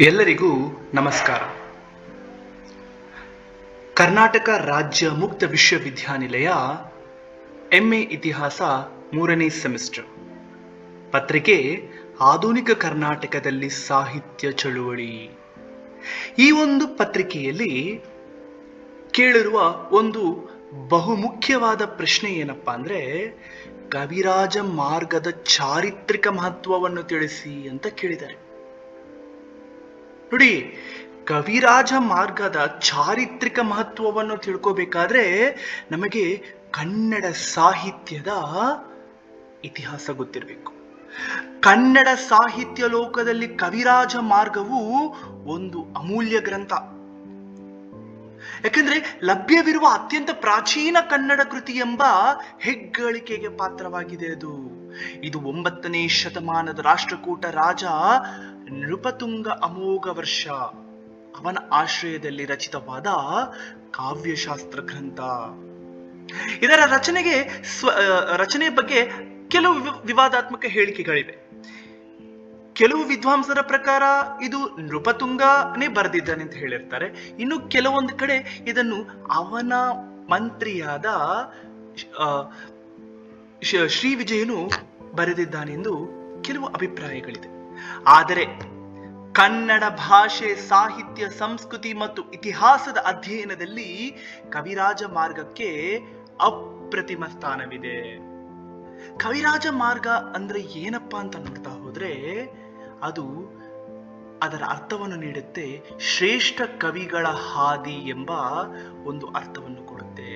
ಎಲ್ಲರಿಗೂ ನಮಸ್ಕಾರ. ಕರ್ನಾಟಕ ರಾಜ್ಯ ಮುಕ್ತ ವಿಶ್ವವಿದ್ಯಾನಿಲಯ MA ಇತಿಹಾಸ 3ನೇ ಸೆಮಿಸ್ಟರ್ ಪತ್ರಿಕೆ ಆಧುನಿಕ ಕರ್ನಾಟಕದಲ್ಲಿ ಸಾಹಿತ್ಯ ಚಳುವಳಿ. ಈ ಒಂದು ಪತ್ರಿಕೆಯಲ್ಲಿ ಕೇಳಿರುವ ಒಂದು ಬಹುಮುಖ್ಯವಾದ ಪ್ರಶ್ನೆ ಏನಪ್ಪಾ ಅಂದ್ರೆ, ಕವಿರಾಜ ಮಾರ್ಗದ ಚಾರಿತ್ರಿಕ ಮಹತ್ವವನ್ನು ತಿಳಿಸಿ ಅಂತ ಕೇಳಿದ್ದಾರೆ. ನೋಡಿ, ಕವಿರಾಜ ಮಾರ್ಗದ ಚಾರಿತ್ರಿಕ ಮಹತ್ವವನ್ನು ತಿಳ್ಕೋಬೇಕಾದ್ರೆ ನಮಗೆ ಕನ್ನಡ ಸಾಹಿತ್ಯದ ಇತಿಹಾಸ ಗೊತ್ತಿರಬೇಕು. ಕನ್ನಡ ಸಾಹಿತ್ಯ ಲೋಕದಲ್ಲಿ ಕವಿರಾಜ ಮಾರ್ಗವು ಒಂದು ಅಮೂಲ್ಯ ಗ್ರಂಥ. ಯಾಕಂದ್ರೆ ಲಭ್ಯವಿರುವ ಅತ್ಯಂತ ಪ್ರಾಚೀನ ಕನ್ನಡ ಕೃತಿ ಎಂಬ ಹೆಗ್ಗಳಿಕೆಗೆ ಪಾತ್ರವಾಗಿದೆ. ಇದು 9ನೇ ಶತಮಾನದ ರಾಷ್ಟ್ರಕೂಟ ರಾಜ ನೃಪತುಂಗ ಅಮೋಘ ವರ್ಷ ಅವನ ಆಶ್ರಯದಲ್ಲಿ ರಚಿತವಾದ ಕಾವ್ಯಶಾಸ್ತ್ರ ಗ್ರಂಥ. ಇದರ ರಚನೆ ಬಗ್ಗೆ ಕೆಲವು ವಿವಾದಾತ್ಮಕ ಹೇಳಿಕೆಗಳಿವೆ. ಕೆಲವು ವಿದ್ವಾಂಸರ ಪ್ರಕಾರ ಇದು ನೃಪತುಂಗನೇ ಬರೆದಿದ್ದಾನೆ ಅಂತ ಹೇಳಿರ್ತಾರೆ. ಇನ್ನು ಕೆಲವೊಂದು ಕಡೆ ಇದನ್ನು ಅವನ ಮಂತ್ರಿಯಾದ ಶ್ರೀ ವಿಜಯನು ಬರೆದಿದ್ದಾನೆಂದು ಕೆಲವು ಅಭಿಪ್ರಾಯಗಳಿದೆ. ಆದರೆ ಕನ್ನಡ ಭಾಷೆ, ಸಾಹಿತ್ಯ, ಸಂಸ್ಕೃತಿ ಮತ್ತು ಇತಿಹಾಸದ ಅಧ್ಯಯನದಲ್ಲಿ ಕವಿರಾಜ ಮಾರ್ಗಕ್ಕೆ ಅಪ್ರತಿಮ ಸ್ಥಾನವಿದೆ. ಕವಿರಾಜ ಮಾರ್ಗ ಅಂದ್ರೆ ಏನಪ್ಪಾ ಅಂತ ನೋಡ್ತಾ ಹೋದ್ರೆ ಅದು ಅದರ ಅರ್ಥವನ್ನು ನೀಡುತ್ತೆ. ಶ್ರೇಷ್ಠ ಕವಿಗಳ ಹಾದಿ ಎಂಬ ಒಂದು ಅರ್ಥವನ್ನು ಕೊಡುತ್ತೆ.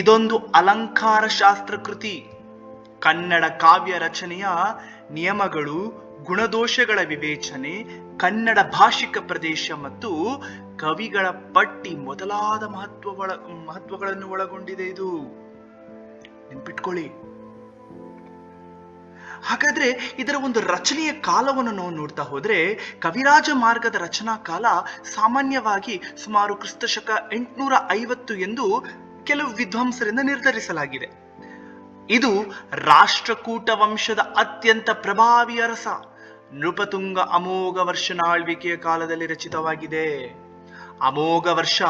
ಇದೊಂದು ಅಲಂಕಾರ ಶಾಸ್ತ್ರ ಕೃತಿ. ಕನ್ನಡ ಕಾವ್ಯ ರಚನೆಯ ನಿಯಮಗಳು, ಗುಣದೋಷಗಳ ವಿವೇಚನೆ, ಕನ್ನಡ ಭಾಷಿಕ ಪ್ರದೇಶ ಮತ್ತು ಕವಿಗಳ ಪಟ್ಟಿ ಮೊದಲಾದ ಮಹತ್ವಗಳನ್ನು ಒಳಗೊಂಡಿದೆ. ಇದು ನೆನ್ಪಿಟ್ಕೊಳ್ಳಿ. ಹಾಗಾದ್ರೆ ಇದರ ಒಂದು ರಚನೆಯ ಕಾಲವನ್ನು ನಾವು ನೋಡ್ತಾ ಹೋದ್ರೆ ಕವಿರಾಜ ಮಾರ್ಗದ ರಚನಾ ಕಾಲ ಸಾಮಾನ್ಯವಾಗಿ ಸುಮಾರು ಕ್ರಿಸ್ತಶಕ 850 ಎಂದು ಕೆಲವು ವಿದ್ವಾಂಸರಿಂದ ನಿರ್ಧರಿಸಲಾಗಿದೆ. ಇದು ರಾಷ್ಟ್ರಕೂಟ ವಂಶದ ಅತ್ಯಂತ ಪ್ರಭಾವಿ ಅರಸ ನೃಪತುಂಗ ಅಮೋಘ ವರ್ಷನ ಆಳ್ವಿಕೆಯ ಕಾಲದಲ್ಲಿ ರಚಿತವಾಗಿದೆ. ಅಮೋಘ ವರ್ಷ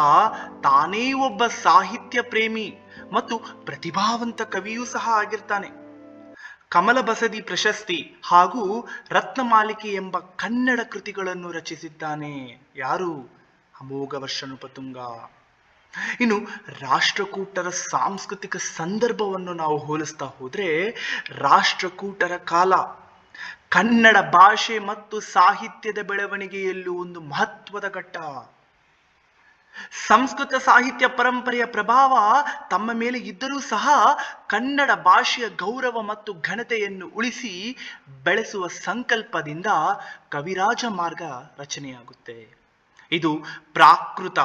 ತಾನೇ ಒಬ್ಬ ಸಾಹಿತ್ಯ ಪ್ರೇಮಿ ಮತ್ತು ಪ್ರತಿಭಾವಂತ ಕವಿಯೂ ಸಹ ಆಗಿರ್ತಾನೆ. ಕಮಲ ಬಸದಿ ಪ್ರಶಸ್ತಿ ಹಾಗೂ ರತ್ನಮಾಲಿಕೆ ಎಂಬ ಕನ್ನಡ ಕೃತಿಗಳನ್ನು ರಚಿಸಿದ್ದಾನೆ. ಯಾರು? ಅಮೋಘ ವರ್ಷ ನೃಪತುಂಗ. ಇನ್ನು ರಾಷ್ಟ್ರಕೂಟರ ಸಾಂಸ್ಕೃತಿಕ ಸಂದರ್ಭವನ್ನು ನಾವು ಹೋಲಿಸ್ತಾ ಹೋದ್ರೆ ರಾಷ್ಟ್ರಕೂಟರ ಕಾಲ ಕನ್ನಡ ಭಾಷೆ ಮತ್ತು ಸಾಹಿತ್ಯದ ಬೆಳವಣಿಗೆಯಲ್ಲೂ ಒಂದು ಮಹತ್ವದ ಘಟ್ಟ. ಸಂಸ್ಕೃತ ಸಾಹಿತ್ಯ ಪರಂಪರೆಯ ಪ್ರಭಾವ ತಮ್ಮ ಮೇಲೆ ಇದ್ದರೂ ಸಹ ಕನ್ನಡ ಭಾಷೆಯ ಗೌರವ ಮತ್ತು ಘನತೆಯನ್ನು ಉಳಿಸಿ ಬೆಳೆಸುವ ಸಂಕಲ್ಪದಿಂದ ಕವಿರಾಜ ಮಾರ್ಗ ರಚನೆಯಾಗುತ್ತೆ. ಇದು ಪ್ರಾಕೃತ,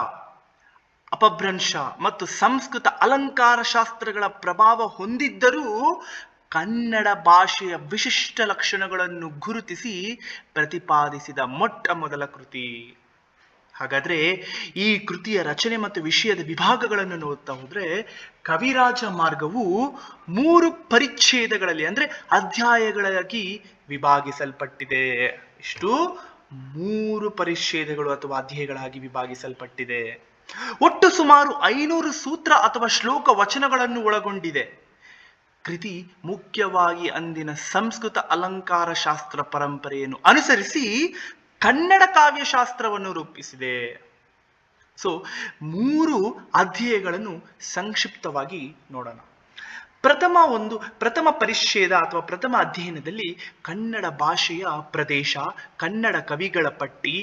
ಅಪಭ್ರಂಶ ಮತ್ತು ಸಂಸ್ಕೃತ ಅಲಂಕಾರ ಶಾಸ್ತ್ರಗಳ ಪ್ರಭಾವ ಹೊಂದಿದ್ದರೂ ಕನ್ನಡ ಭಾಷೆಯ ವಿಶಿಷ್ಟ ಲಕ್ಷಣಗಳನ್ನು ಗುರುತಿಸಿ ಪ್ರತಿಪಾದಿಸಿದ ಮೊಟ್ಟ ಮೊದಲ ಕೃತಿ. ಹಾಗಾದ್ರೆ ಈ ಕೃತಿಯ ರಚನೆ ಮತ್ತು ವಿಷಯದ ವಿಭಾಗಗಳನ್ನು ನೋಡ್ತಾ ಹೋದ್ರೆ ಕವಿರಾಜ ಮಾರ್ಗವು 3 ಪರಿಚ್ಛೇದಗಳಲ್ಲಿ ಅಂದ್ರೆ ಅಧ್ಯಾಯಗಳಾಗಿ ವಿಭಾಗಿಸಲ್ಪಟ್ಟಿದೆ. ಇಷ್ಟು 3 ಪರಿಚ್ಛೇದಗಳು ಅಥವಾ ಅಧ್ಯಾಯಗಳಾಗಿ ವಿಭಾಗಿಸಲ್ಪಟ್ಟಿದೆ. ಒಟ್ಟು ಸುಮಾರು 500 ಸೂತ್ರ ಅಥವಾ ಶ್ಲೋಕ ವಚನಗಳನ್ನು ಒಳಗೊಂಡಿದೆ. ಕೃತಿ ಮುಖ್ಯವಾಗಿ ಅಂದಿನ ಸಂಸ್ಕೃತ ಅಲಂಕಾರ ಶಾಸ್ತ್ರ ಪರಂಪರೆಯನ್ನು ಅನುಸರಿಸಿ ಕನ್ನಡ ಕಾವ್ಯಶಾಸ್ತ್ರವನ್ನು ರೂಪಿಸಿದೆ. ಸೊ 3 ಅಧ್ಯಾಯಗಳನ್ನು ಸಂಕ್ಷಿಪ್ತವಾಗಿ ನೋಡೋಣ. ಪ್ರಥಮ ಪರಿಚ್ಛೇದ ಅಥವಾ ಪ್ರಥಮ ಅಧ್ಯಯನದಲ್ಲಿ ಕನ್ನಡ ಭಾಷೆಯ ಪ್ರದೇಶ, ಕನ್ನಡ ಕವಿಗಳ ಪಟ್ಟಿ,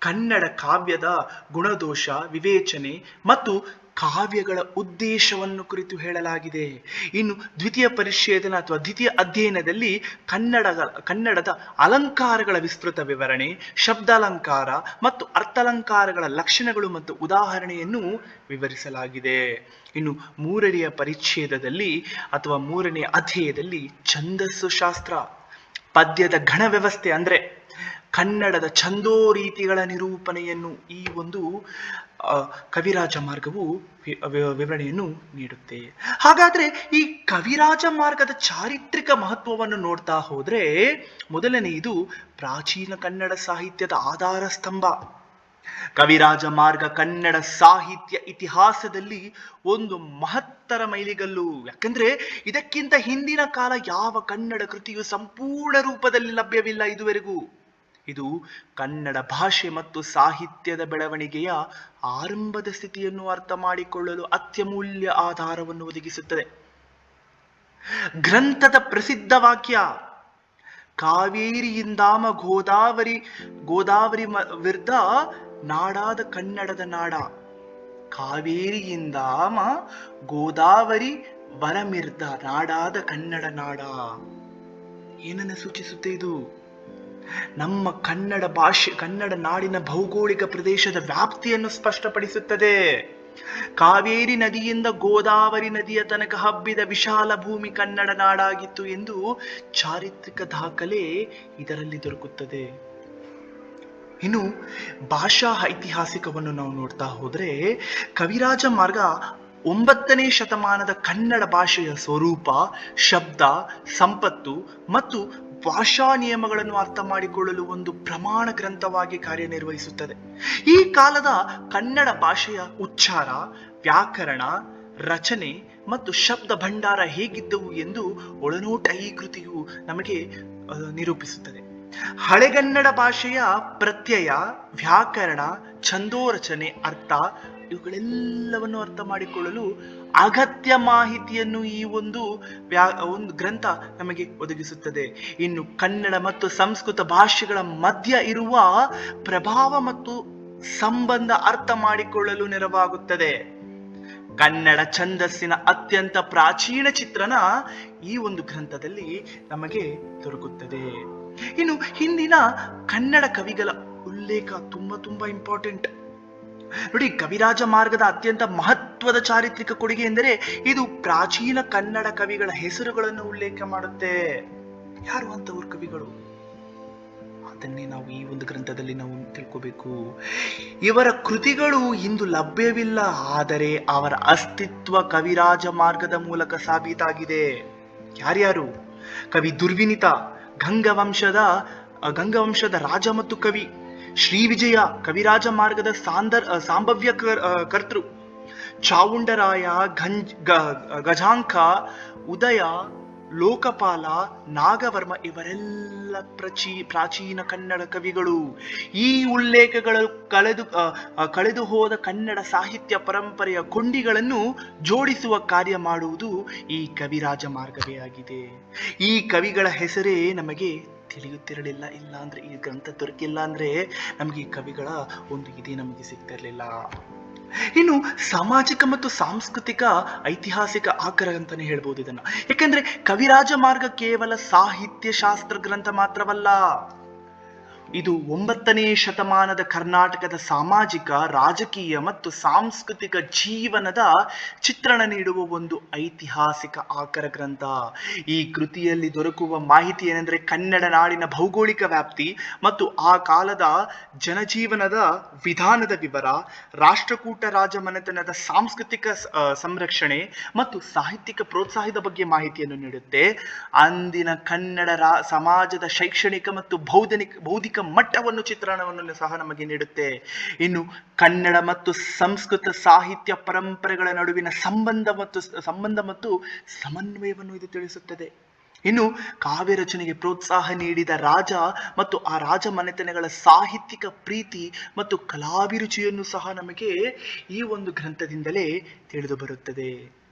ಕನ್ನಡ ಕಾವ್ಯದ ಗುಣದೋಷ, ವಿವೇಚನೆ ಮತ್ತು ಕಾವ್ಯಗಳ ಉದ್ದೇಶವನ್ನು ಕುರಿತು ಹೇಳಲಾಗಿದೆ. ಇನ್ನು ದ್ವಿತೀಯ ಪರಿಚ್ಛೇದನ ಅಥವಾ ದ್ವಿತೀಯ ಅಧ್ಯಯನದಲ್ಲಿ ಕನ್ನಡದ ಅಲಂಕಾರಗಳ ವಿಸ್ತೃತ ವಿವರಣೆ, ಶಬ್ದಾಲಂಕಾರ ಮತ್ತು ಅರ್ಥಾಲಂಕಾರಗಳ ಲಕ್ಷಣಗಳು ಮತ್ತು ಉದಾಹರಣೆಯನ್ನು ವಿವರಿಸಲಾಗಿದೆ. ಇನ್ನು 3ನೇ ಪರಿಚ್ಛೇದದಲ್ಲಿ ಅಥವಾ 3ನೇ ಅಧ್ಯಾಯದಲ್ಲಿ ಛಂದಸ್ಸು ಶಾಸ್ತ್ರ, ಪದ್ಯದ ಗಣ ವ್ಯವಸ್ಥೆ ಅಂದ್ರೆ ಕನ್ನಡದ ಛಂದೋ ರೀತಿಗಳ ನಿರೂಪಣೆಯನ್ನು ಈ ಒಂದು ಕವಿರಾಜ ಮಾರ್ಗವು ವಿವರಣೆಯನ್ನು ನೀಡುತ್ತೆ. ಹಾಗಾದ್ರೆ ಈ ಕವಿರಾಜ ಮಾರ್ಗದ ಚಾರಿತ್ರಿಕ ಮಹತ್ವವನ್ನು ನೋಡ್ತಾ ಹೋದ್ರೆ, ಮೊದಲನೆಯದು ಪ್ರಾಚೀನ ಕನ್ನಡ ಸಾಹಿತ್ಯದ ಆಧಾರ ಸ್ತಂಭ. ಕವಿರಾಜ ಮಾರ್ಗ ಕನ್ನಡ ಸಾಹಿತ್ಯ ಇತಿಹಾಸದಲ್ಲಿ ಒಂದು ಮಹತ್ತರ ಮೈಲಿಗಲ್ಲು. ಯಾಕಂದ್ರೆ ಇದಕ್ಕಿಂತ ಹಿಂದಿನ ಕಾಲ ಯಾವ ಕನ್ನಡ ಕೃತಿಯು ಸಂಪೂರ್ಣ ರೂಪದಲ್ಲಿ ಲಭ್ಯವಿಲ್ಲ ಇದುವರೆಗೂ. ಇದು ಕನ್ನಡ ಭಾಷೆ ಮತ್ತು ಸಾಹಿತ್ಯದ ಬೆಳವಣಿಗೆಯ ಆರಂಭದ ಸ್ಥಿತಿಯನ್ನು ಅರ್ಥ ಮಾಡಿಕೊಳ್ಳಲು ಅತ್ಯಮೂಲ್ಯ ಆಧಾರವನ್ನು ಒದಗಿಸುತ್ತದೆ. ಗ್ರಂಥದ ಪ್ರಸಿದ್ಧ ವಾಕ್ಯ ಕಾವೇರಿಯಿಂದಾಮ ಗೋದಾವರಿ ವಿರ್ಧ ನಾಡಾದ ಕನ್ನಡದ ನಾಡ. ಕಾವೇರಿಯಿಂದಾಮ ಗೋದಾವರಿ ವರಮಿರ್ದ ನಾಡಾದ ಕನ್ನಡ ನಾಡ. ಏನನ್ನು ಸೂಚಿಸುತ್ತೆ ಇದು? ನಮ್ಮ ಕನ್ನಡ ಭಾಷೆ, ಕನ್ನಡ ನಾಡಿನ ಭೌಗೋಳಿಕ ಪ್ರದೇಶದ ವ್ಯಾಪ್ತಿಯನ್ನು ಸ್ಪಷ್ಟಪಡಿಸುತ್ತದೆ. ಕಾವೇರಿ ನದಿಯಿಂದ ಗೋದಾವರಿ ನದಿಯ ತನಕ ಹಬ್ಬಿದ ವಿಶಾಲ ಭೂಮಿ ಕನ್ನಡ ನಾಡಾಗಿತ್ತು ಎಂದು ಚಾರಿತ್ರಿಕ ದಾಖಲೆ ಇದರಲ್ಲಿ ದೊರಕುತ್ತದೆ. ಇನ್ನು ಭಾಷಾ ಐತಿಹಾಸಿಕವನ್ನು ನಾವು ನೋಡ್ತಾ ಹೋದ್ರೆ, ಕವಿರಾಜ ಮಾರ್ಗ 9ನೇ ಶತಮಾನದ ಕನ್ನಡ ಭಾಷೆಯ ಸ್ವರೂಪ, ಶಬ್ದ ಸಂಪತ್ತು ಮತ್ತು ಭಾಷಾ ನಿಯಮಗಳನ್ನು ಅರ್ಥ ಮಾಡಿಕೊಳ್ಳಲು ಒಂದು ಪ್ರಮಾಣ ಗ್ರಂಥವಾಗಿ ಕಾರ್ಯನಿರ್ವಹಿಸುತ್ತದೆ. ಈ ಕಾಲದ ಕನ್ನಡ ಭಾಷೆಯ ಉಚ್ಚಾರ, ವ್ಯಾಕರಣ, ರಚನೆ ಮತ್ತು ಶಬ್ದ ಭಂಡಾರ ಹೇಗಿದ್ದವು ಎಂದು ಒಳನೋಟ ಈ ಕೃತಿಯು ನಮಗೆ ನಿರೂಪಿಸುತ್ತದೆ. ಹಳೆಗನ್ನಡ ಭಾಷೆಯ ಪ್ರತ್ಯಯ, ವ್ಯಾಕರಣ, ಛಂದೋರಚನೆ, ಅರ್ಥ ಇವುಗಳೆಲ್ಲವನ್ನು ಅರ್ಥ ಮಾಡಿಕೊಳ್ಳಲು ಅಗತ್ಯ ಮಾಹಿತಿಯನ್ನು ಈ ಒಂದು ಗ್ರಂಥ ನಮಗೆ ಒದಗಿಸುತ್ತದೆ. ಇನ್ನು ಕನ್ನಡ ಮತ್ತು ಸಂಸ್ಕೃತ ಭಾಷೆಗಳ ಮಧ್ಯ ಇರುವ ಪ್ರಭಾವ ಮತ್ತು ಸಂಬಂಧ ಅರ್ಥ ಮಾಡಿಕೊಳ್ಳಲು ನೆರವಾಗುತ್ತದೆ. ಕನ್ನಡ ಛಂದಸ್ಸಿನ ಅತ್ಯಂತ ಪ್ರಾಚೀನ ಚಿತ್ರಣ ಈ ಒಂದು ಗ್ರಂಥದಲ್ಲಿ ನಮಗೆ ದೊರಕುತ್ತದೆ. ಇನ್ನು ಹಿಂದಿನ ಕನ್ನಡ ಕವಿಗಳ ಉಲ್ಲೇಖ ತುಂಬಾ ಇಂಪಾರ್ಟೆಂಟ್ ನೋಡಿ. ಕವಿರಾಜ ಮಾರ್ಗದ ಅತ್ಯಂತ ಮಹತ್ವದ ಚಾರಿತ್ರಿಕ ಕೊಡುಗೆ ಎಂದರೆ ಇದು ಪ್ರಾಚೀನ ಕನ್ನಡ ಕವಿಗಳ ಹೆಸರುಗಳನ್ನು ಉಲ್ಲೇಖ ಮಾಡುತ್ತೆ. ಯಾರು ಅಂತವರು ಕವಿಗಳು? ಅದನ್ನೇ ನಾವು ಈ ಒಂದು ಗ್ರಂಥದಲ್ಲಿ ನಾವು ತಿಳ್ಕೋಬೇಕು. ಇವರ ಕೃತಿಗಳು ಇಂದು ಲಭ್ಯವಿಲ್ಲ, ಆದರೆ ಅವರ ಅಸ್ತಿತ್ವ ಕವಿರಾಜ ಮಾರ್ಗದ ಮೂಲಕ ಸಾಬೀತಾಗಿದೆ. ಯಾರ್ಯಾರು? ಕವಿ ದುರ್ವಿನಿತ, ಗಂಗವಂಶದ ರಾಜ ಮತ್ತು ಕವಿ. ಶ್ರೀ ವಿಜಯ ಕವಿರಾಜ ಮಾರ್ಗದ ಸಂಭಾವ್ಯ ಕರ್ತೃ. ಚಾವುಂಡರಾಯ, ಗಜಾಂಕ, ಉದಯ, ಲೋಕಪಾಲ, ನಾಗವರ್ಮ ಇವರೆಲ್ಲ ಪ್ರಾಚೀನ ಕನ್ನಡ ಕವಿಗಳು. ಈ ಉಲ್ಲೇಖಗಳು ಕಳೆದು ಹೋದ ಕನ್ನಡ ಸಾಹಿತ್ಯ ಪರಂಪರೆಯ ಕೊಂಡಿಗಳನ್ನು ಜೋಡಿಸುವ ಕಾರ್ಯ ಮಾಡುವುದು ಈ ಕವಿರಾಜ ಮಾರ್ಗವೇ ಆಗಿದೆ. ಈ ಕವಿಗಳ ಹೆಸರೇ ನಮಗೆ ತಿಳಿಯುತ್ತಿರಲಿಲ್ಲ, ಇಲ್ಲ ಅಂದ್ರೆ ಈ ಗ್ರಂಥ ದೊರಕಿಲ್ಲ ಅಂದ್ರೆ ನಮಗೆ ಈ ಕವಿಗಳ ಒಂದು ಇದೇ ನಮಗೆ ಸಿಗ್ತಿರ್ಲಿಲ್ಲ. ಇನ್ನು ಸಾಮಾಜಿಕ ಮತ್ತು ಸಾಂಸ್ಕೃತಿಕ ಐತಿಹಾಸಿಕ ಆಕರ ಅಂತಾನೆ ಹೇಳ್ಬೋದು ಇದನ್ನ. ಯಾಕಂದ್ರೆ ಕವಿರಾಜ ಮಾರ್ಗ ಕೇವಲ ಸಾಹಿತ್ಯ ಶಾಸ್ತ್ರ ಗ್ರಂಥ ಮಾತ್ರವಲ್ಲ, ಇದು 9ನೇ ಶತಮಾನದ ಕರ್ನಾಟಕದ ಸಾಮಾಜಿಕ, ರಾಜಕೀಯ ಮತ್ತು ಸಾಂಸ್ಕೃತಿಕ ಜೀವನದ ಚಿತ್ರಣ ನೀಡುವ ಒಂದು ಐತಿಹಾಸಿಕ ಆಕರ ಗ್ರಂಥ. ಈ ಕೃತಿಯಲ್ಲಿ ದೊರಕುವ ಮಾಹಿತಿ ಏನೆಂದರೆ ಕನ್ನಡ ನಾಡಿನ ಭೌಗೋಳಿಕ ವ್ಯಾಪ್ತಿ ಮತ್ತು ಆ ಕಾಲದ ಜನಜೀವನದ ವಿಧಾನದ ವಿವರ, ರಾಷ್ಟ್ರಕೂಟ ರಾಜಮನೆತನದ ಸಾಂಸ್ಕೃತಿಕ ಸಂರಕ್ಷಣೆ ಮತ್ತು ಸಾಹಿತ್ಯಿಕ ಪ್ರೋತ್ಸಾಹದ ಬಗ್ಗೆ ಮಾಹಿತಿಯನ್ನು ನೀಡುತ್ತೆ. ಅಂದಿನ ಕನ್ನಡ ಸಮಾಜದ ಶೈಕ್ಷಣಿಕ ಮತ್ತು ಬೌದ್ಧಿಕ ಮಟ್ಟವನ್ನು ಚಿತ್ರಣವನ್ನು ಸಹ ನಮಗೆ ನೀಡುತ್ತೆ. ಇನ್ನು ಕನ್ನಡ ಮತ್ತು ಸಂಸ್ಕೃತ ಸಾಹಿತ್ಯ ಪರಂಪರೆಗಳ ನಡುವಿನ ಸಂಬಂಧ ಮತ್ತು ಸಮನ್ವಯವನ್ನು ಇದು ತಿಳಿಸುತ್ತದೆ. ಇನ್ನು ಕಾವ್ಯ ರಚನೆಗೆ ಪ್ರೋತ್ಸಾಹ ನೀಡಿದ ರಾಜ ಮತ್ತು ಆ ರಾಜ ಮನೆತನಗಳ ಸಾಹಿತ್ಯಿಕ ಪ್ರೀತಿ ಮತ್ತು ಕಲಾಭಿರುಚಿಯನ್ನು ಸಹ ನಮಗೆ ಈ ಒಂದು ಗ್ರಂಥದಿಂದಲೇ ತಿಳಿದು ಬರುತ್ತದೆ.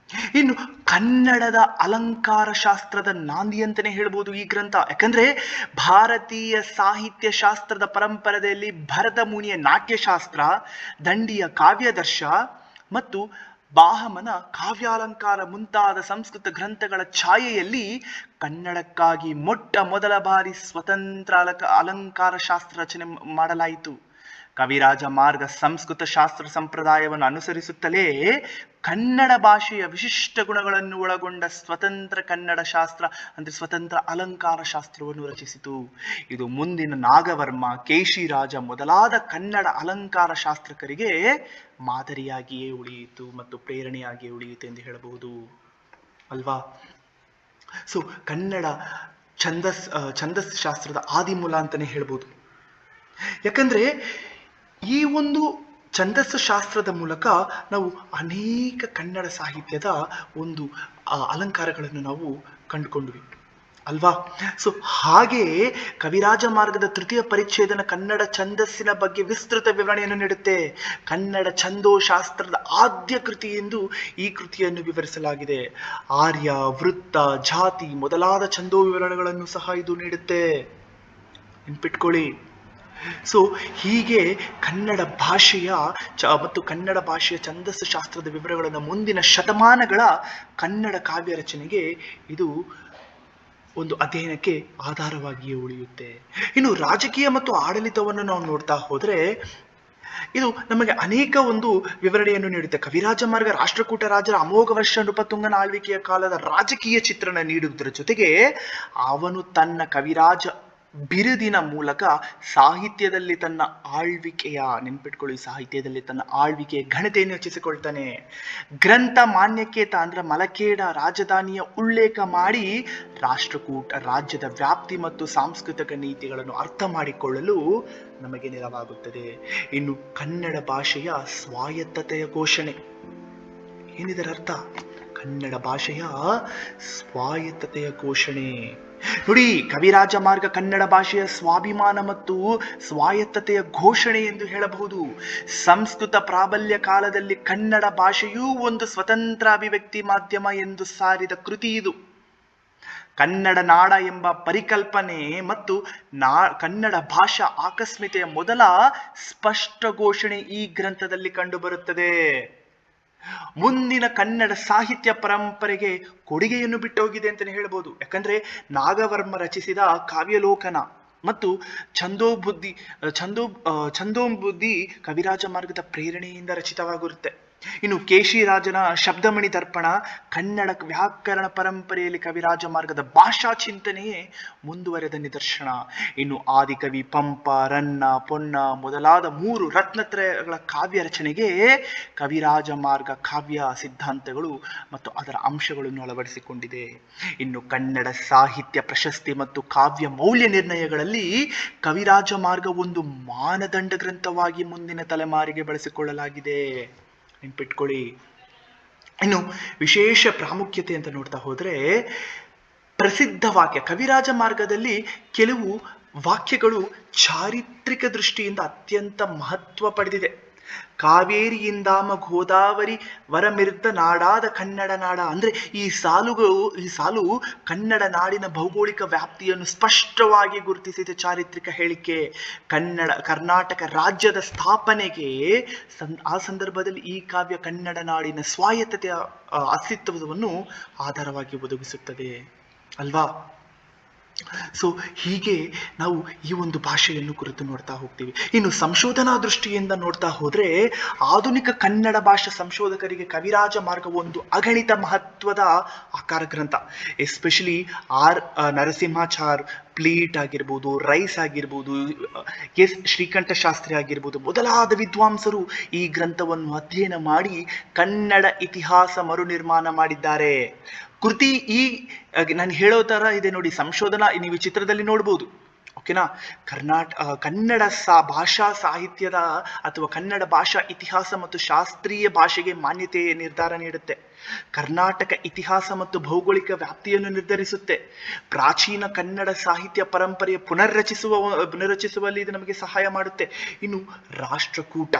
ಇನ್ನು ಕನ್ನಡದ ಅಲಂಕಾರ ಶಾಸ್ತ್ರದ ನಾಂದಿ ಅಂತಾನೆ ಹೇಳ್ಬೋದು ಈ ಗ್ರಂಥ. ಯಾಕಂದ್ರೆ ಭಾರತೀಯ ಸಾಹಿತ್ಯ ಶಾಸ್ತ್ರದ ಪರಂಪರೆಯಲ್ಲಿ ಭರತ ಮುನಿಯ ನಾಟ್ಯಶಾಸ್ತ್ರ, ದಂಡಿಯ ಕಾವ್ಯದರ್ಶ ಮತ್ತು ಬಾಹಮನ ಕಾವ್ಯಾಲಂಕಾರ ಮುಂತಾದ ಸಂಸ್ಕೃತ ಗ್ರಂಥಗಳ ಛಾಯೆಯಲ್ಲಿ ಕನ್ನಡಕ್ಕಾಗಿ ಮೊಟ್ಟ ಮೊದಲ ಬಾರಿ ಸ್ವತಂತ್ರ ಅಲಂಕಾರ ಶಾಸ್ತ್ರ ರಚನೆ ಮಾಡಲಾಯಿತು. ಕವಿರಾಜ ಮಾರ್ಗ ಸಂಸ್ಕೃತ ಶಾಸ್ತ್ರ ಸಂಪ್ರದಾಯವನ್ನು ಅನುಸರಿಸುತ್ತಲೇ ಕನ್ನಡ ಭಾಷೆಯ ವಿಶಿಷ್ಟ ಗುಣಗಳನ್ನು ಒಳಗೊಂಡ ಸ್ವತಂತ್ರ ಕನ್ನಡ ಶಾಸ್ತ್ರ ಅಂದರೆ ಸ್ವತಂತ್ರ ಅಲಂಕಾರ ಶಾಸ್ತ್ರವನ್ನು ರಚಿಸಿತು. ಇದು ಮುಂದಿನ ನಾಗವರ್ಮ, ಕೇಶಿರಾಜ ಮೊದಲಾದ ಕನ್ನಡ ಅಲಂಕಾರ ಶಾಸ್ತ್ರಕರಿಗೆ ಮಾದರಿಯಾಗಿಯೇ ಉಳಿಯಿತು ಮತ್ತು ಪ್ರೇರಣೆಯಾಗಿಯೇ ಉಳಿಯಿತು ಎಂದು ಹೇಳಬಹುದು ಅಲ್ವಾ. ಸೊ ಕನ್ನಡ ಛಂದಸ್ ಶಾಸ್ತ್ರದ ಆದಿಮೂಲ ಅಂತಾನೆ ಹೇಳ್ಬೋದು. ಯಾಕಂದ್ರೆ ಈ ಒಂದು ಛಂದಸ್ಸು ಶಾಸ್ತ್ರದ ಮೂಲಕ ನಾವು ಅನೇಕ ಕನ್ನಡ ಸಾಹಿತ್ಯದ ಒಂದು ಅಲಂಕಾರಗಳನ್ನು ನಾವು ಕಂಡುಕೊಂಡ್ವಿ ಅಲ್ವಾ. ಸೊ ಹಾಗೆಯೇ ಕವಿರಾಜ ಮಾರ್ಗದ ತೃತೀಯ ಪರಿಚ್ಛೇದನ ಕನ್ನಡ ಛಂದಸ್ಸಿನ ಬಗ್ಗೆ ವಿಸ್ತೃತ ವಿವರಣೆಯನ್ನು ನೀಡುತ್ತೆ. ಕನ್ನಡ ಛಂದೋ ಶಾಸ್ತ್ರದ ಆದ್ಯ ಕೃತಿ ಎಂದು ಈ ಕೃತಿಯನ್ನು ವಿವರಿಸಲಾಗಿದೆ. ಆರ್ಯ, ವೃತ್ತ, ಜಾತಿ ಮೊದಲಾದ ಛಂದೋ ವಿವರಣೆಗಳನ್ನು ಸಹ ಇದು ನೀಡುತ್ತೆ, ನೆನ್ಪಿಟ್ಕೊಳ್ಳಿ. ಸೊ ಹೀಗೆ ಕನ್ನಡ ಭಾಷೆಯ ಮತ್ತು ಕನ್ನಡ ಭಾಷೆಯ ಛಂದಸ್ಸು ಶಾಸ್ತ್ರದ ವಿವರಗಳನ್ನು ಮುಂದಿನ ಶತಮಾನಗಳ ಕನ್ನಡ ಕಾವ್ಯ ರಚನೆಗೆ ಇದು ಒಂದು ಅಧ್ಯಯನಕ್ಕೆ ಆಧಾರವಾಗಿಯೇ ಉಳಿಯುತ್ತೆ. ಇನ್ನು ರಾಜಕೀಯ ಮತ್ತು ಆಡಳಿತವನ್ನು ನಾವು ನೋಡ್ತಾ ಹೋದ್ರೆ ಇದು ನಮಗೆ ಅನೇಕ ಒಂದು ವಿವರಣೆಯನ್ನು ನೀಡುತ್ತೆ. ಕವಿರಾಜ ಮಾರ್ಗ ರಾಷ್ಟ್ರಕೂಟ ರಾಜರ ಅಮೋಘ ವರ್ಷ ನೃಪತುಂಗನ ಆಳ್ವಿಕೆಯ ಕಾಲದ ರಾಜಕೀಯ ಚಿತ್ರಣ ನೀಡುವುದರ ಜೊತೆಗೆ ಅವನು ತನ್ನ ಕವಿರಾಜ ಬಿರುದಿನ ಮೂಲಕ ಸಾಹಿತ್ಯದಲ್ಲಿ ತನ್ನ ಆಳ್ವಿಕೆಯ, ನೆನ್ಪಿಟ್ಕೊಳ್ಳಿ, ಸಾಹಿತ್ಯದಲ್ಲಿ ತನ್ನ ಆಳ್ವಿಕೆಯ ಘನತೆಯನ್ನು ಹೆಚ್ಚಿಸಿಕೊಳ್ತಾನೆ. ಗ್ರಂಥ ಮಾನ್ಯಕೇತ ಅಂದ್ರೆ ಮಲಕೇಡ ರಾಜಧಾನಿಯ ಉಲ್ಲೇಖ ಮಾಡಿ ರಾಷ್ಟ್ರಕೂಟ ರಾಜ್ಯದ ವ್ಯಾಪ್ತಿ ಮತ್ತು ಸಾಂಸ್ಕೃತಿಕ ನೀತಿಗಳನ್ನು ಅರ್ಥ ಮಾಡಿಕೊಳ್ಳಲು ನಮಗೆ ನೆರವಾಗುತ್ತದೆ. ಇನ್ನು ಕನ್ನಡ ಭಾಷೆಯ ಸ್ವಾಯತ್ತತೆಯ ಘೋಷಣೆ, ಏನಿದರ ಅರ್ಥ? ಕನ್ನಡ ಭಾಷೆಯ ಸ್ವಾಯತ್ತತೆಯ ಘೋಷಣೆ ನೋಡಿ. ಕವಿರಾಜ ಮಾರ್ಗ ಕನ್ನಡ ಭಾಷೆಯ ಸ್ವಾಭಿಮಾನ ಮತ್ತು ಸ್ವಾಯತ್ತತೆಯ ಘೋಷಣೆ ಎಂದು ಹೇಳಬಹುದು. ಸಂಸ್ಕೃತ ಪ್ರಾಬಲ್ಯ ಕಾಲದಲ್ಲಿ ಕನ್ನಡ ಭಾಷೆಯೂ ಒಂದು ಸ್ವತಂತ್ರ ಅಭಿವ್ಯಕ್ತಿ ಮಾಧ್ಯಮ ಎಂದು ಸಾರಿದ ಕೃತಿ ಇದು. ಕನ್ನಡ ನಾಡ ಎಂಬ ಪರಿಕಲ್ಪನೆ ಮತ್ತು ಕನ್ನಡ ಭಾಷಾ ಆಕಸ್ಮಿತೆಯ ಮೊದಲ ಸ್ಪಷ್ಟ ಘೋಷಣೆ ಈ ಗ್ರಂಥದಲ್ಲಿ ಕಂಡುಬರುತ್ತದೆ. ಮುಂದಿನ ಕನ್ನಡ ಸಾಹಿತ್ಯ ಪರಂಪರೆಗೆ ಕೊಡುಗೆಯನ್ನು ಬಿಟ್ಟೋಗಿದೆ ಅಂತಲೇ ಹೇಳ್ಬೋದು. ಯಾಕಂದ್ರೆ ನಾಗವರ್ಮ ರಚಿಸಿದ ಕಾವ್ಯಲೋಕನ ಮತ್ತು ಛಂದೋಬುದ್ಧಿ ಕವಿರಾಜ ಮಾರ್ಗದ ಪ್ರೇರಣೆಯಿಂದ ರಚಿತವಾಗಿರುತ್ತೆ. ಇನ್ನು ಕೇಶಿರಾಜನ ಶಬ್ದಮಣಿ ದರ್ಪಣ ಕನ್ನಡ ವ್ಯಾಕರಣ ಪರಂಪರೆಯಲ್ಲಿ ಕವಿರಾಜ ಮಾರ್ಗದ ಭಾಷಾ ಚಿಂತನೆಯೇ ಮುಂದುವರೆದ ನಿದರ್ಶನ. ಇನ್ನು ಆದಿಕವಿ ಪಂಪ, ರನ್ನ, ಪೊನ್ನ ಮೊದಲಾದ 3 ರತ್ನತ್ರಯಗಳ ಕಾವ್ಯ ರಚನೆಗೆ ಕವಿರಾಜ ಮಾರ್ಗ ಕಾವ್ಯ ಸಿದ್ಧಾಂತಗಳು ಮತ್ತು ಅದರ ಅಂಶಗಳನ್ನು ಅಳವಡಿಸಿಕೊಂಡಿದೆ. ಇನ್ನು ಕನ್ನಡ ಸಾಹಿತ್ಯ ಪ್ರಶಸ್ತಿ ಮತ್ತು ಕಾವ್ಯ ಮೌಲ್ಯ ನಿರ್ಣಯಗಳಲ್ಲಿ ಕವಿರಾಜ ಮಾರ್ಗ ಒಂದು ಮಾನದಂಡ ಗ್ರಂಥವಾಗಿ ಮುಂದಿನ ತಲೆಮಾರಿಗೆ ಬಳಸಿಕೊಳ್ಳಲಾಗಿದೆ, ನೆನ್ಪಿಟ್ಕೊಳ್ಳಿ. ಇನ್ನು ವಿಶೇಷ ಪ್ರಾಮುಖ್ಯತೆ ಅಂತ ನೋಡ್ತಾ ಹೋದ್ರೆ ಪ್ರಸಿದ್ಧ ವಾಕ್ಯ, ಕವಿರಾಜ ಮಾರ್ಗದಲ್ಲಿ ಕೆಲವು ವಾಕ್ಯಗಳು ಚಾರಿತ್ರಿಕ ದೃಷ್ಟಿಯಿಂದ ಅತ್ಯಂತ ಮಹತ್ವ ಪಡೆದಿದೆ. ಕಾವೇರಿಯಿಂದಾಮ ಗೋದಾವರಿ ವರಮಿರ್ದ ನಾಡಾದ ಕನ್ನಡ ನಾಡ ಅಂದ್ರೆ ಈ ಸಾಲು ಕನ್ನಡ ನಾಡಿನ ಭೌಗೋಳಿಕ ವ್ಯಾಪ್ತಿಯನ್ನು ಸ್ಪಷ್ಟವಾಗಿ ಗುರುತಿಸಿದ ಚಾರಿತ್ರಿಕ ಹೇಳಿಕೆ. ಕರ್ನಾಟಕ ರಾಜ್ಯದ ಸ್ಥಾಪನೆಗೆ ಆ ಸಂದರ್ಭದಲ್ಲಿ ಈ ಕಾವ್ಯ ಕನ್ನಡ ನಾಡಿನ ಸ್ವಾಯತ್ತತೆಯ ಅಸ್ತಿತ್ವವನ್ನು ಆಧಾರವಾಗಿ ಒದಗಿಸುತ್ತದೆ ಅಲ್ವಾ. ಸೊ ಹೀಗೆ ನಾವು ಈ ಒಂದು ಭಾಷೆಯನ್ನು ಕುರಿತು ನೋಡ್ತಾ ಹೋಗ್ತೀವಿ. ಇನ್ನು ಸಂಶೋಧನಾ ದೃಷ್ಟಿಯಿಂದ ನೋಡ್ತಾ ಹೋದ್ರೆ ಆಧುನಿಕ ಕನ್ನಡ ಭಾಷಾ ಸಂಶೋಧಕರಿಗೆ ಕವಿರಾಜ ಮಾರ್ಗ ಒಂದು ಅಗಣಿತ ಮಹತ್ವದ ಆಕಾರ ಗ್ರಂಥ. ಎಸ್ಪೆಷಲಿ ನರಸಿಂಹಾಚಾರ್, ಪ್ಲೀಟ್ ಆಗಿರ್ಬೋದು, ರೈಸ್ ಆಗಿರ್ಬೋದು, ಶ್ರೀಕಂಠ ಶಾಸ್ತ್ರಿ ಆಗಿರ್ಬೋದು ಮೊದಲಾದ ವಿದ್ವಾಂಸರು ಈ ಗ್ರಂಥವನ್ನು ಅಧ್ಯಯನ ಮಾಡಿ ಕನ್ನಡ ಇತಿಹಾಸ ಮರುನಿರ್ಮಾಣ ಮಾಡಿದ್ದಾರೆ. ಕೃತಿ ನಾನು ಹೇಳೋ ತರ ಇದೆ ನೋಡಿ, ಸಂಶೋಧನಾ ನೀವು ಚಿತ್ರದಲ್ಲಿ ನೋಡ್ಬೋದು, ಓಕೆನಾ. ಕನ್ನಡ ಭಾಷಾ ಸಾಹಿತ್ಯದ ಅಥವಾ ಕನ್ನಡ ಭಾಷಾ ಇತಿಹಾಸ ಮತ್ತು ಶಾಸ್ತ್ರೀಯ ಭಾಷೆಗೆ ಮಾನ್ಯತೆ ನಿರ್ಧಾರ ನೀಡುತ್ತೆ. ಕರ್ನಾಟಕ ಇತಿಹಾಸ ಮತ್ತು ಭೌಗೋಳಿಕ ವ್ಯಾಪ್ತಿಯನ್ನು ನಿರ್ಧರಿಸುತ್ತೆ. ಪ್ರಾಚೀನ ಕನ್ನಡ ಸಾಹಿತ್ಯ ಪರಂಪರೆಯ ಪುನರ್ರಚಿಸುವಲ್ಲಿ ಇದು ನಮಗೆ ಸಹಾಯ ಮಾಡುತ್ತೆ. ಇನ್ನು ರಾಷ್ಟ್ರಕೂಟ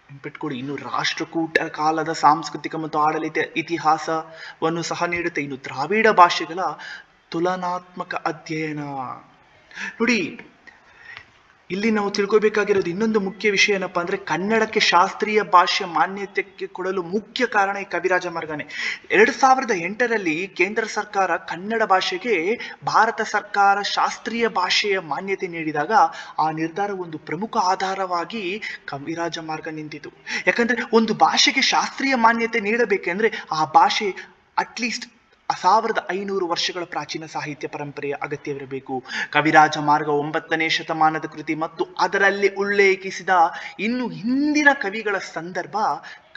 ನೆನ್ಪಿಟ್ಕೊಳ್ಳಿ, ಇನ್ನು ರಾಷ್ಟ್ರಕೂಟ ಕಾಲದ ಸಾಂಸ್ಕೃತಿಕ ಮತ್ತು ಆಡಳಿತ ಇತಿಹಾಸವನ್ನು ಸಹ ನೀಡುತ್ತೆ. ಇನ್ನು ದ್ರಾವಿಡ ಭಾಷೆಗಳ ತುಲನಾತ್ಮಕ ಅಧ್ಯಯನ ನೋಡಿ, ಇಲ್ಲಿ ನಾವು ತಿಳ್ಕೊಬೇಕಾಗಿರೋದು ಇನ್ನೊಂದು ಮುಖ್ಯ ವಿಷಯ ಏನಪ್ಪಾ ಅಂದ್ರೆ, ಕನ್ನಡಕ್ಕೆ ಶಾಸ್ತ್ರೀಯ ಭಾಷೆ ಮಾನ್ಯತೆಗೆ ಕೊಡಲು ಮುಖ್ಯ ಕಾರಣ ಈ ಕವಿರಾಜ ಮಾರ್ಗನೇ. 2008ರಲ್ಲಿ ಕೇಂದ್ರ ಸರ್ಕಾರ ಕನ್ನಡ ಭಾಷೆಗೆ ಭಾರತ ಸರ್ಕಾರ ಶಾಸ್ತ್ರೀಯ ಭಾಷೆಯ ಮಾನ್ಯತೆ ನೀಡಿದಾಗ ಆ ನಿರ್ಧಾರ ಒಂದು ಪ್ರಮುಖ ಆಧಾರವಾಗಿ ಕವಿರಾಜ ಮಾರ್ಗ ನಿಂತಿತು. ಯಾಕಂದ್ರೆ ಒಂದು ಭಾಷೆಗೆ ಶಾಸ್ತ್ರೀಯ ಮಾನ್ಯತೆ ನೀಡಬೇಕೆಂದ್ರೆ ಆ ಭಾಷೆ ಅಟ್ಲೀಸ್ಟ್ 1500 ವರ್ಷಗಳ ಪ್ರಾಚೀನ ಸಾಹಿತ್ಯ ಪರಂಪರೆಯ ಅಗತ್ಯವಿರಬೇಕು. ಕವಿರಾಜ ಮಾರ್ಗ 9ನೇ ಶತಮಾನದ ಕೃತಿ ಮತ್ತು ಅದರಲ್ಲಿ ಉಲ್ಲೇಖಿಸಿದ ಇನ್ನು ಹಿಂದಿನ ಕವಿಗಳ ಸಂದರ್ಭ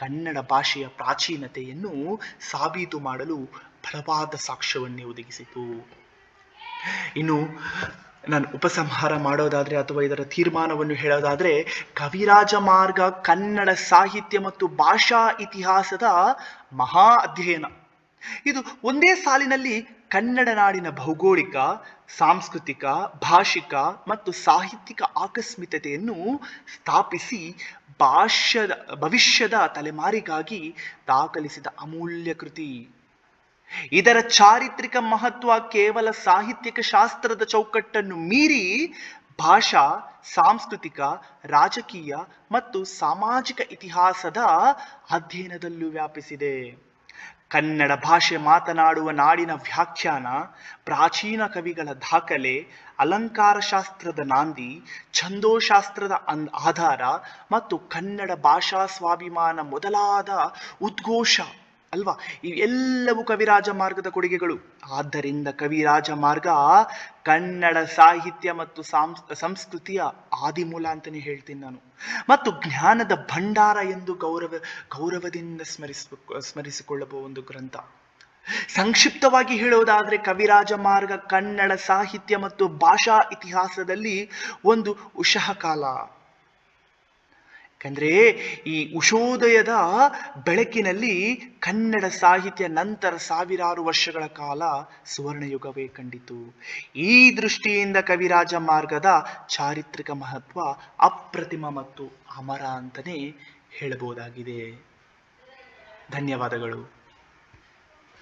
ಕನ್ನಡ ಭಾಷೆಯ ಪ್ರಾಚೀನತೆಯನ್ನು ಸಾಬೀತು ಮಾಡಲು ಬಲವಾದ ಸಾಕ್ಷ್ಯವನ್ನೇ ಒದಗಿಸಿತು. ಇನ್ನು ನಾನು ಉಪಸಂಹಾರ ಮಾಡೋದಾದ್ರೆ ಅಥವಾ ಇದರ ತೀರ್ಮಾನವನ್ನು ಹೇಳೋದಾದ್ರೆ, ಕವಿರಾಜ ಮಾರ್ಗ ಕನ್ನಡ ಸಾಹಿತ್ಯ ಮತ್ತು ಭಾಷಾ ಇತಿಹಾಸದ ಮಹಾ ಅಧ್ಯಯನ. ಇದು ಒಂದೇ ಸಾಲಿನಲ್ಲಿ ಕನ್ನಡ ನಾಡಿನ ಭೌಗೋಳಿಕ, ಸಾಂಸ್ಕೃತಿಕ, ಭಾಷಿಕ ಮತ್ತು ಸಾಹಿತ್ಯಿಕ ಆಕಸ್ಮಿಕತೆಯನ್ನು ಸ್ಥಾಪಿಸಿ ಭವಿಷ್ಯದ ತಲೆಮಾರಿಗಾಗಿ ದಾಖಲಿಸಿದ ಅಮೂಲ್ಯ ಕೃತಿ. ಇದರ ಚಾರಿತ್ರಿಕ ಮಹತ್ವ ಕೇವಲ ಸಾಹಿತ್ಯಿಕ ಶಾಸ್ತ್ರದ ಚೌಕಟ್ಟನ್ನು ಮೀರಿ ಭಾಷಾ, ಸಾಂಸ್ಕೃತಿಕ, ರಾಜಕೀಯ ಮತ್ತು ಸಾಮಾಜಿಕ ಇತಿಹಾಸದ ಅಧ್ಯಯನದಲ್ಲೂ ವ್ಯಾಪಿಸಿದೆ. ಕನ್ನಡ ಭಾಷೆ ಮಾತನಾಡುವ ನಾಡಿನ ವ್ಯಾಖ್ಯಾನ, ಪ್ರಾಚೀನ ಕವಿಗಳ ದಾಖಲೆ, ಅಲಂಕಾರ ಶಾಸ್ತ್ರದ ನಾಂದಿ, ಛಂದೋಶಾಸ್ತ್ರದ ಆಧಾರ ಮತ್ತು ಕನ್ನಡ ಭಾಷಾ ಸ್ವಾಭಿಮಾನ ಮೊದಲಾದ ಉದ್ಘೋಷ ಅಲ್ವಾ, ಇವೆಲ್ಲವೂ ಕವಿರಾಜ ಮಾರ್ಗದ ಕೊಡುಗೆಗಳು. ಆದ್ದರಿಂದ ಕವಿರಾಜ ಮಾರ್ಗ ಕನ್ನಡ ಸಾಹಿತ್ಯ ಮತ್ತು ಸಂಸ್ಕೃತಿಯ ಆದಿಮೂಲ ಅಂತಾನೆ ಹೇಳ್ತೀನಿ ನಾನು, ಮತ್ತು ಜ್ಞಾನದ ಭಂಡಾರ ಎಂದು ಗೌರವದಿಂದ ಸ್ಮರಿಸಿಕೊಳ್ಳಬಹುದು ಒಂದು ಗ್ರಂಥ. ಸಂಕ್ಷಿಪ್ತವಾಗಿ ಹೇಳೋದಾದ್ರೆ, ಕವಿರಾಜ ಮಾರ್ಗ ಕನ್ನಡ ಸಾಹಿತ್ಯ ಮತ್ತು ಭಾಷಾ ಇತಿಹಾಸದಲ್ಲಿ ಒಂದು ಉಷಃ ಕಾಲ. ಯಾಕಂದ್ರೆ ಈ ಉಷೋದಯದ ಬೆಳಕಿನಲ್ಲಿ ಕನ್ನಡ ಸಾಹಿತ್ಯ ನಂತರ ಸಾವಿರಾರು ವರ್ಷಗಳ ಕಾಲ ಸುವರ್ಣಯುಗವೇ ಕಂಡಿತು. ಈ ದೃಷ್ಟಿಯಿಂದ ಕವಿರಾಜ ಮಾರ್ಗದ ಚಾರಿತ್ರಿಕ ಮಹತ್ವ ಅಪ್ರತಿಮ ಮತ್ತು ಅಮರ ಅಂತಾನೆ ಹೇಳಬಹುದಾಗಿದೆ. ಧನ್ಯವಾದಗಳು.